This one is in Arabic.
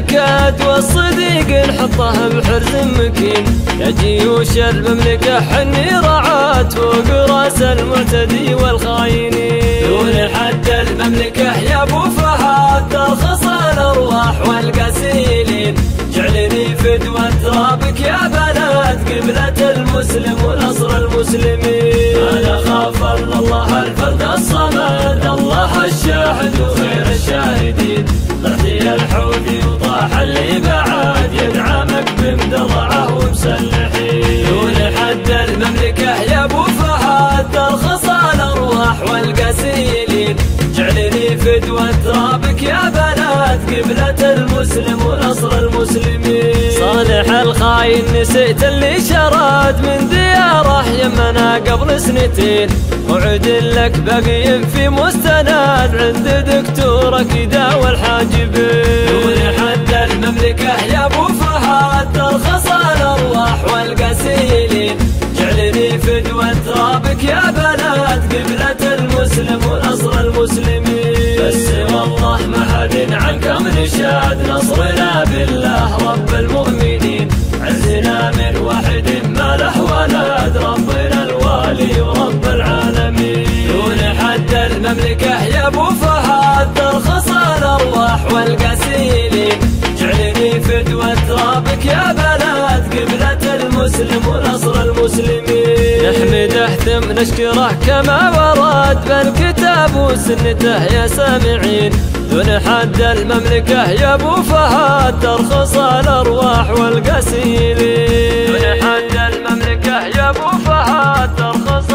الكاد والصديق نحطه بحرز مكين. يا جيوش المملكة حني رعات فوق راس المعتدي والخاينين. دون حد المملكة يا ابو فهد ترخص الارواح والقاسيين. جعلني فدوة ترابك يا بلد قبلة المسلم ونصر المسلمين. انا خاف الا الله الفرد الصمد الله الشاهد وخير الشاهدين. طحتي الحوثي وطاح اللي بعد يدعمك بمدرعه ومسلحين. دون حد المملكة يا ابو فهد ترخص الارواح والقاسيين. جعلني فدوة ترابك يا بلد قبلة المسلم ونصر المسلمين. صالح الخاين نسيت اللي شرد من دياره يمنا قبل سنتين. وعد لك بقي في مستند عند دكتورك يداوي الحاجبين. دون حد المملكة يا ابو فهد ترخص الارواح والقاسيين. جعلني فدوة ترابك يا بلد قبلة المسلم ونصر المسلمين. بس والله ما حد عنكم نشاد نصرنا بالله رب المؤمنين. عزنا من واحد ما له ولد ربنا الوالي ورب العالمين. دون حد المملكة يا ابو فهد ترخص الارواح والقاسيين. جعلني فدوة ترابك يا بلد قبلة المسلم ونصر المسلمين. نحمده ثم نشكره كما ورد بالكتاب وسنته يا سامعين. دون حد المملكة يا ابو فهد ترخص الارواح والقاسيين. دون حد المملكة يا ابو فهد ترخص